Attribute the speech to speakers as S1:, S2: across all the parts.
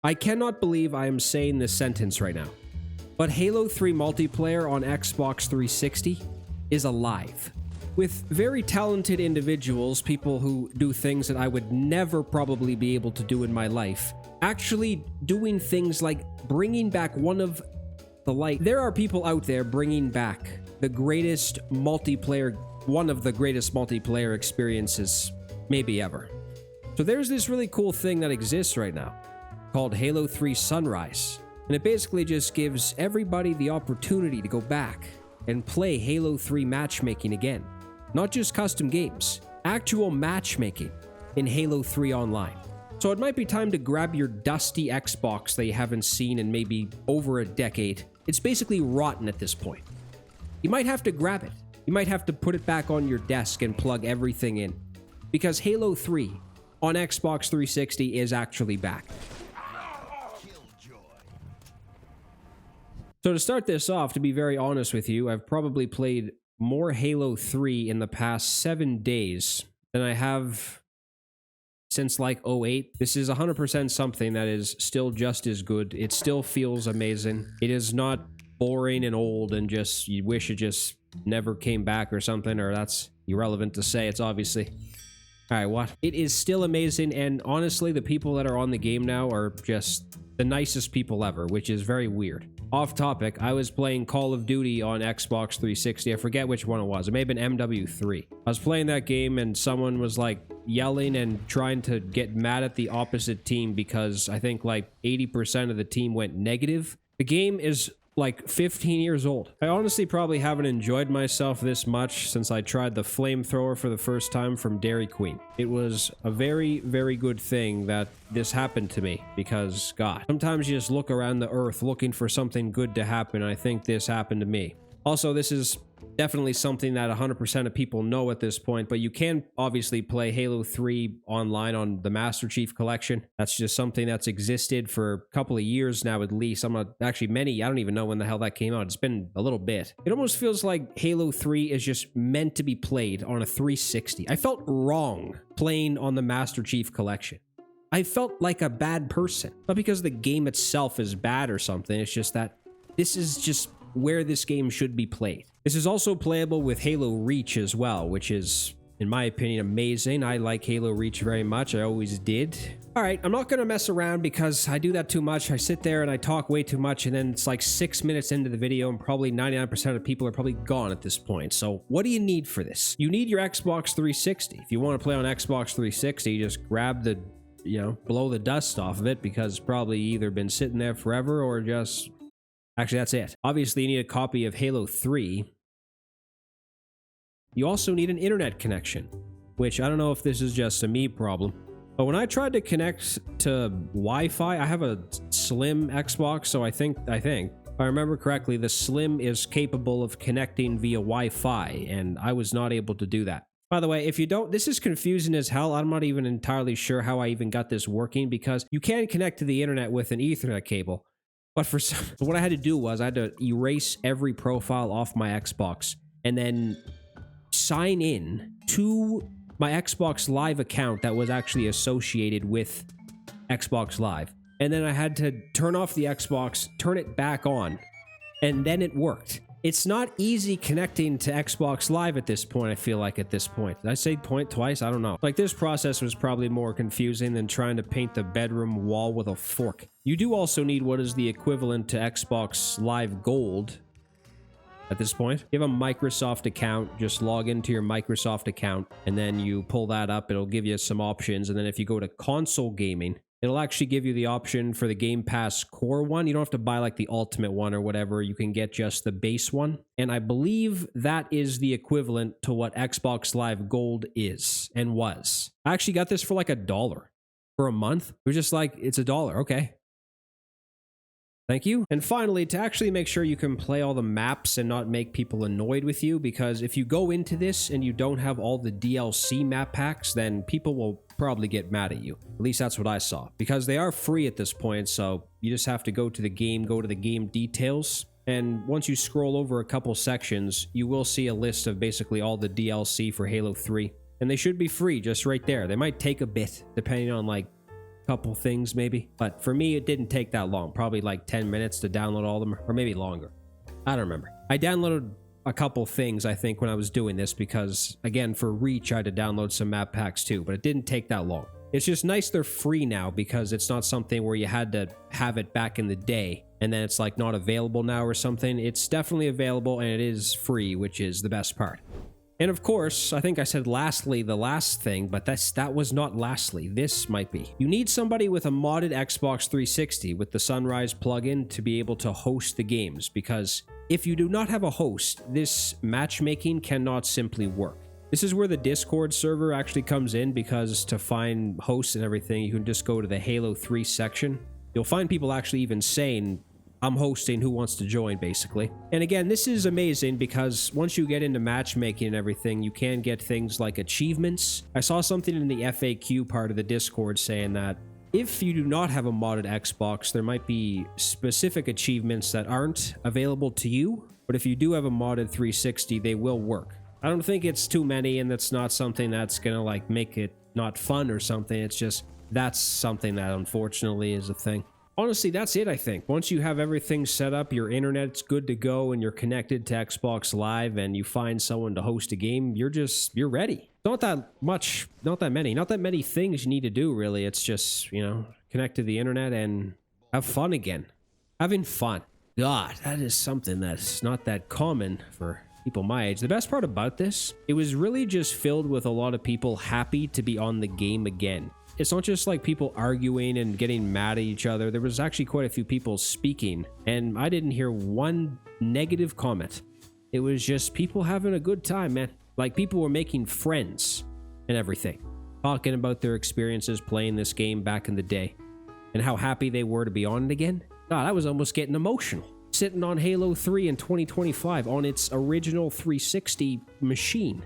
S1: I cannot believe I am saying this sentence right now, but Halo 3 multiplayer on Xbox 360 is alive. With very talented individuals, people who do things that I would never probably be able to do in my life, actually doing things like bringing back one of the light. There are people out there bringing back the greatest multiplayer, one of the greatest multiplayer experiences maybe ever. So there's this really cool thing that exists right now called Halo 3 Sunrise, and it basically just gives everybody the opportunity to go back and play Halo 3 matchmaking again. Not just custom games, actual matchmaking in Halo 3 Online. So it might be time to grab your dusty Xbox that you haven't seen in maybe over a decade. It's basically rotten at this point. You might have to grab it. You might have to put it back on your desk and plug everything in, because Halo 3 on Xbox 360 is actually back. So to start this off, to be very honest with you, I've probably played more Halo 3 in the past 7 days than I have since like 08. This is 100% something that is still just as good. It still feels amazing. It is not boring and old and just you wish it just never came back or something, or that's irrelevant to say. It's obviously... Alright, what? It is still amazing, and honestly, the people that are on the game now are just the nicest people ever, which is very weird. Off topic, I was playing Call of Duty on Xbox 360. I forget which one it was. It may have been MW3. I was playing that game and someone was like yelling and trying to get mad at the opposite team because I think like 80% of the team went negative. The game is like 15 years old. I honestly probably haven't enjoyed myself this much since I tried the flamethrower for the first time from Dairy Queen. It was a very, very good thing that this happened to me because, God, sometimes you just look around the earth looking for something good to happen, and I think this happened to me. Also, this is definitely something that 100% of people know at this point, but you can obviously play Halo 3 online on the Master Chief Collection. That's just something that's existed for a couple of years now at least. I'm not actually many, I don't even know when the hell that came out. It's been a little bit. It almost feels like Halo 3 is just meant to be played on a 360. I felt wrong playing on the Master Chief Collection. I felt like a bad person. Not because the game itself is bad or something, it's just that this is just where this game should be played. This is also playable with Halo Reach as well, which is, in my opinion, amazing. I like Halo Reach very much. I always did. All right, I'm not going to mess around because I do that too much. I sit there and I talk way too much, and then it's like 6 minutes into the video, and probably 99% of people are probably gone at this point. So what do you need for this? You need your Xbox 360. If you want to play on Xbox 360, you just grab the, blow the dust off of it, because it's probably either been sitting there forever or just... Actually, that's it. Obviously, you need a copy of Halo 3. You also need an internet connection, which I don't know if this is just a me problem, but when I tried to connect to Wi-Fi, I have a Slim Xbox, so I think, if I remember correctly, the Slim is capable of connecting via Wi-Fi, and I was not able to do that. By the way, if you don't, this is confusing as hell. I'm not even entirely sure how I even got this working, because you can connect to the internet with an Ethernet cable. But what I had to do was I had to erase every profile off my Xbox and then sign in to my Xbox Live account that was actually associated with Xbox Live. And then I had to turn off the Xbox, turn it back on, and then it worked. It's not easy connecting to Xbox Live at this point, I feel like at this point. Did I say point twice? I don't know. Like, this process was probably more confusing than trying to paint the bedroom wall with a fork. You do also need what is the equivalent to Xbox Live Gold at this point. You have a Microsoft account, just log into your Microsoft account, and then you pull that up. It'll give you some options, and then if you go to console gaming, it'll actually give you the option for the Game Pass Core one. You don't have to buy like the Ultimate one or whatever. You can get just the base one. And I believe that is the equivalent to what Xbox Live Gold is and was. I actually got this for like $1 for a month. It was just like, it's $1. Okay. Thank you. And finally, to actually make sure you can play all the maps and not make people annoyed with you, because if you go into this and you don't have all the DLC map packs, then people will probably get mad at you. At least that's what I saw, because they are free at this point. So you just have to go to the game details. And once you scroll over a couple sections, you will see a list of basically all the DLC for Halo 3. And they should be free just right there. They might take a bit depending on like couple things maybe. But for me, it didn't take that long. Probably like 10 minutes to download all of them, or maybe longer. I don't remember. I downloaded a couple things, I think, when I was doing this because, again, for Reach, I had to download some map packs too, but it didn't take that long. It's just nice they're free now because it's not something where you had to have it back in the day and then it's like not available now or something. It's definitely available and it is free, which is the best part. And of course, I think I said lastly, the last thing, but that was not lastly. This might be. You need somebody with a modded Xbox 360 with the Sunrise plugin to be able to host the games, because if you do not have a host, this matchmaking cannot simply work. This is where the Discord server actually comes in, because to find hosts and everything, you can just go to the Halo 3 section. You'll find people actually even saying, I'm hosting, who wants to join, basically. And again, this is amazing because once you get into matchmaking and everything, you can get things like achievements. I saw something in the FAQ part of the Discord saying that if you do not have a modded Xbox, there might be specific achievements that aren't available to you, but if you do have a modded 360, they will work. I don't think it's too many, and that's not something that's gonna like make it not fun or something. It's just that's something that unfortunately is a thing. Honestly, that's it, I think. Once you have everything set up, your internet's good to go, and you're connected to Xbox Live, and you find someone to host a game, you're ready. Not that many things you need to do, really. It's just, you know, connect to the internet and have fun again. Having fun. God, that is something that's not that common for people my age. The best part about this, it was really just filled with a lot of people happy to be on the game again. It's not just like people arguing and getting mad at each other. There was actually quite a few people speaking, and I didn't hear one negative comment. It was just people having a good time, man. Like, people were making friends and everything, talking about their experiences playing this game back in the day and how happy they were to be on it again. God, I was almost getting emotional. Sitting on Halo 3 in 2025 on its original 360 machine.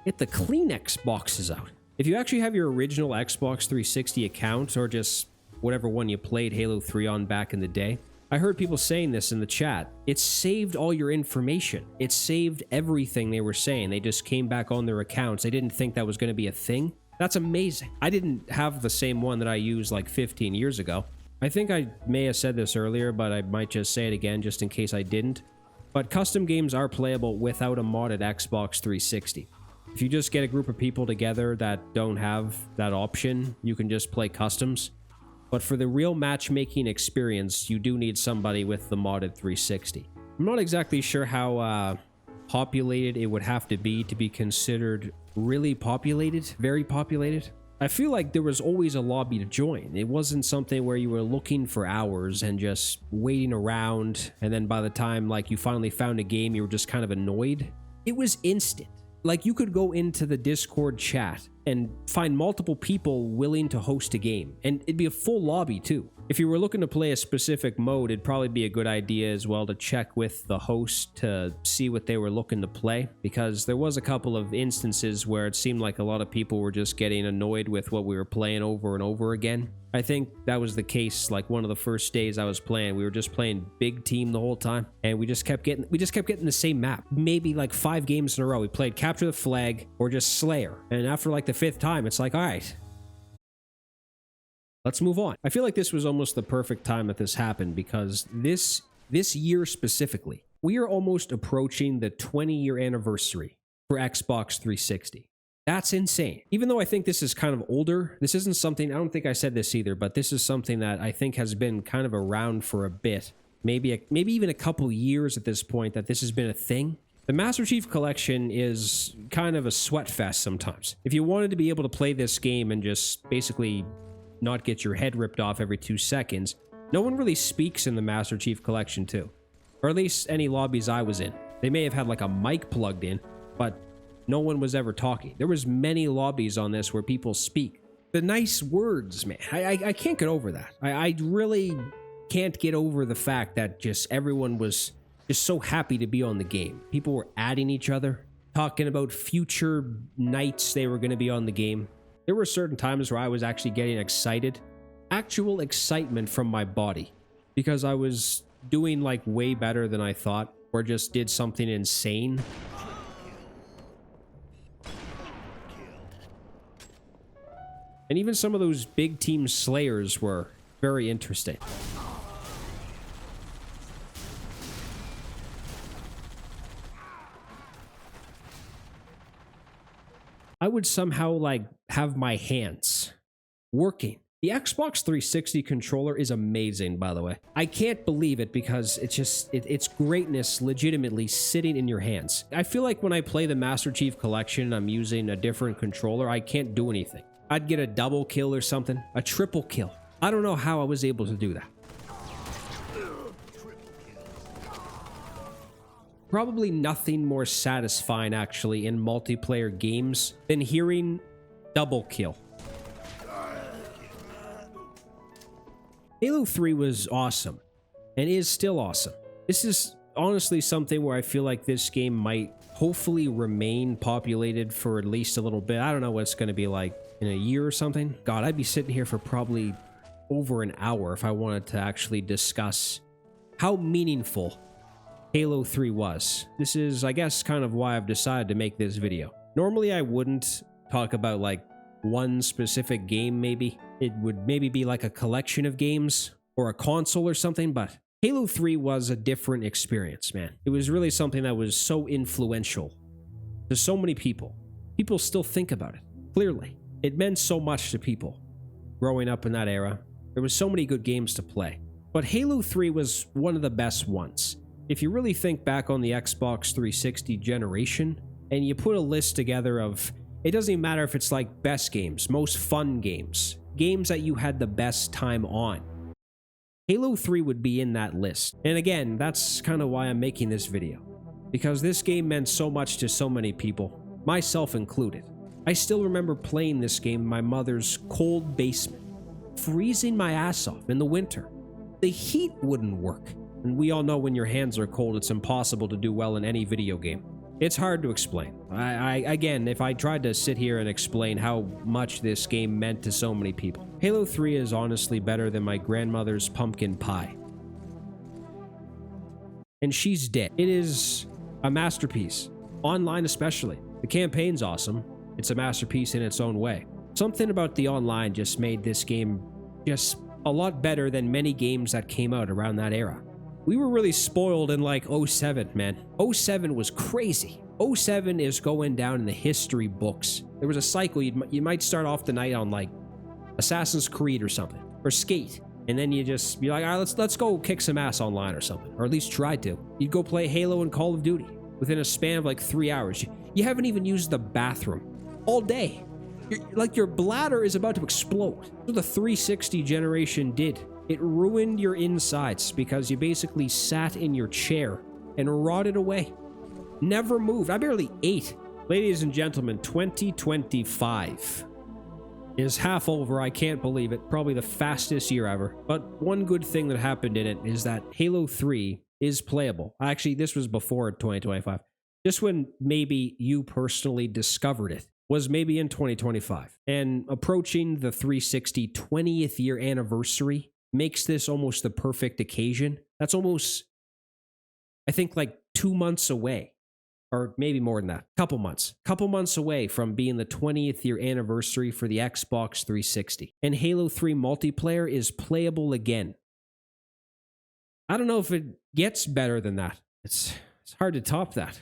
S1: Get the Kleenex boxes out. If you actually have your original Xbox 360 account, or just whatever one you played Halo 3 on back in the day, I heard people saying this in the chat. It saved all your information. It saved everything they were saying. They just came back on their accounts. They didn't think that was going to be a thing. That's amazing. I didn't have the same one that I used like 15 years ago. I think I may have said this earlier, but I might just say it again just in case I didn't. But custom games are playable without a modded Xbox 360. If you just get a group of people together that don't have that option, you can just play customs. But for the real matchmaking experience, you do need somebody with the modded 360. I'm not exactly sure how populated it would have to be considered really populated, very populated. I feel like there was always a lobby to join. It wasn't something where you were looking for hours and just waiting around, and then by the time like you finally found a game, you were just kind of annoyed. It was instant. Like, you could go into the Discord chat and find multiple people willing to host a game, and it'd be a full lobby too. If you were looking to play a specific mode, it'd probably be a good idea as well to check with the host to see what they were looking to play, because there was a couple of instances where it seemed like a lot of people were just getting annoyed with what we were playing over and over again. I think that was the case like one of the first days I was playing. We were just playing big team the whole time, and we just kept getting the same map. Maybe like 5 games in a row. We played Capture the Flag or just Slayer. And after like the 5th time, it's like, all right, let's move on. I feel like this was almost the perfect time that this happened, because this year specifically, we are almost approaching the 20-year anniversary for Xbox 360. That's insane. Even though I think this is kind of older, this isn't something, I don't think I said this either, but this is something that I think has been kind of around for a bit. Maybe even a couple years at this point that this has been a thing. The Master Chief Collection is kind of a sweat fest sometimes. If you wanted to be able to play this game and just basically not get your head ripped off every 2 seconds, no one really speaks in the Master Chief Collection too. Or at least any lobbies I was in. They may have had like a mic plugged in, but no one was ever talking. There was many lobbies on this where people speak. The nice words, man. I can't get over that. I really can't get over the fact that just everyone was just so happy to be on the game. People were adding each other, talking about future nights they were going to be on the game. There were certain times where I was actually getting excited. Actual excitement from my body. Because I was doing like way better than I thought. Or just did something insane. And even some of those big team slayers were very interesting. I would somehow like have my hands working. The Xbox 360 controller is amazing, by the way. I can't believe it because it's just, it's greatness legitimately sitting in your hands. I feel like when I play the Master Chief Collection and I'm using a different controller, I can't do anything. I'd get a double kill or something, a triple kill. I don't know how I was able to do that. Probably nothing more satisfying actually in multiplayer games than hearing double kill. Halo 3 was awesome and is still awesome. This is honestly something where I feel like this game might hopefully remain populated for at least a little bit. I don't know what it's going to be like in a year or something. God, I'd be sitting here for probably over an hour if I wanted to actually discuss how meaningful Halo 3 was. This is, I guess, kind of why I've decided to make this video. Normally, I wouldn't talk about like one specific game, maybe. It would maybe be like a collection of games or a console or something, but Halo 3 was a different experience, man. It was really something that was so influential to so many people. People still think about it, clearly. It meant so much to people growing up in that era. There was so many good games to play. But Halo 3 was one of the best ones. If you really think back on the Xbox 360 generation, and you put a list together of, it doesn't even matter if it's like best games, most fun games, games that you had the best time on, Halo 3 would be in that list. And again, that's kind of why I'm making this video. Because this game meant so much to so many people, myself included. I still remember playing this game in my mother's cold basement, freezing my ass off in the winter. The heat wouldn't work. And we all know when your hands are cold, it's impossible to do well in any video game. It's hard to explain. Again, if I tried to sit here and explain how much this game meant to so many people. Halo 3 is honestly better than my grandmother's pumpkin pie. And she's dead. It is a masterpiece. Online especially. The campaign's awesome. It's a masterpiece in its own way. Something about the online just made this game just a lot better than many games that came out around that era. We were really spoiled in like 07, man. 07 was crazy. 07 is going down in the history books. There was a cycle. You might start off the night on like Assassin's Creed or something, or Skate, and then you just be like, all right, let's go kick some ass online or something, or at least try to. You'd go play Halo and Call of Duty within a span of like 3 hours. You haven't even used the bathroom all day. Your bladder is about to explode. That's what the 360 generation did. It ruined your insides because you basically sat in your chair and rotted away. Never moved. I barely ate. Ladies and gentlemen, 2025 is half over. I can't believe it. Probably the fastest year ever. But one good thing that happened in it is that Halo 3 is playable. Actually, this was before 2025. Just when maybe you personally discovered it was maybe in 2025. And approaching the 360 20th year anniversary makes this almost the perfect occasion. That's almost, I think, like 2 months away, or maybe more than that. Couple months away from being the 20th year anniversary for the Xbox 360. And Halo 3 multiplayer is playable again. I don't know if it gets better than that. It's hard to top that.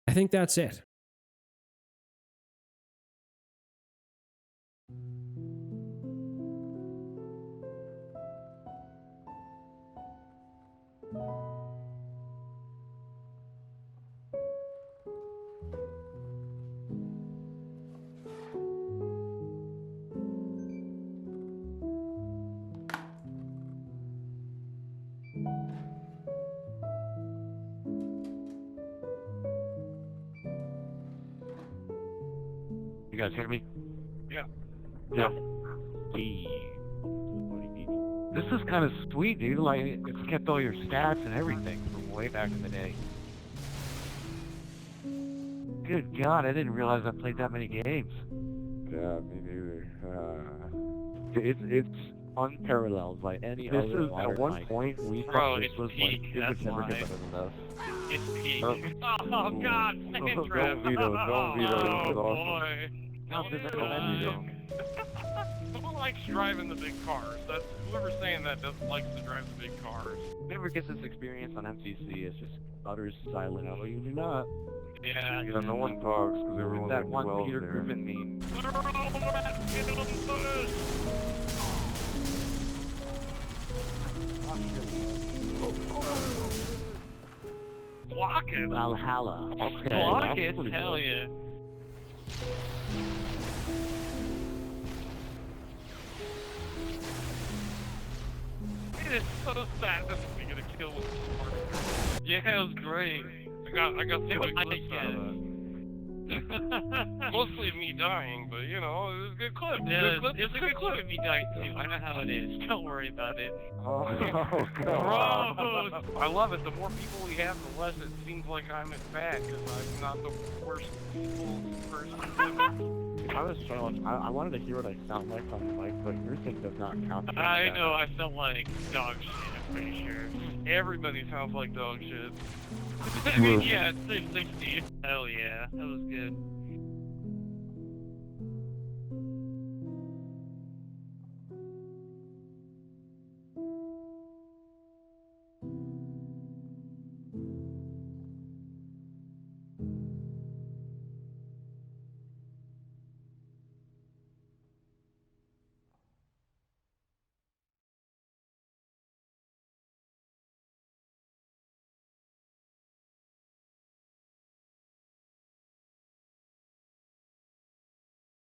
S1: I think that's it.
S2: You guys hear me?
S3: Yeah.
S2: Yeah. This is kind of sweet, dude. Like, it's kept all your stats and everything from way back in the day. Good God, I didn't realize I played that many games.
S3: Yeah, me neither. It's unparalleled by any
S2: This
S3: other
S2: is,
S3: modern
S2: at one
S3: like,
S2: point, we
S3: bro,
S2: thought this
S3: it's
S2: was
S3: peak,
S2: like, it
S3: that's
S2: would never
S3: why.
S2: get better than this.
S3: It's peak.
S2: Oh,
S3: Oh God, second trip.
S2: Don't veto, don't veto, this is
S3: Oh
S2: awesome.
S3: boy.
S2: Not this
S4: Who likes driving the big cars? That's whoever's saying that doesn't likes to drive the big cars.
S3: Never get this experience on MCC. It's just utter silent. No, you do not.
S4: Yeah.
S3: Yeah, no one talks because everyone's
S2: that
S3: like
S2: one
S3: 12
S2: Peter
S3: there.
S2: Griffin meme.
S4: Block it.
S2: Valhalla. Okay.
S4: Block it. Hell yeah. It is so sad that we get a kill with the Yeah, it was great. I got some good clips out of that. Mostly me dying, but you know, it was a good clip. Yeah, it's a good clip of me dying too. I know how it is. Don't worry about it.
S3: Oh,
S4: Gross! I love it. The more people we have, the less it seems like I'm in bad, because I'm not the worst people person.
S3: I was trying. I wanted to hear what I sound like on the mic, but your thing does not count.
S4: I know, I felt like dog shit, I'm pretty sure. Everybody sounds like dog shit. I mean, yeah, it's 360. Hell yeah, that was good.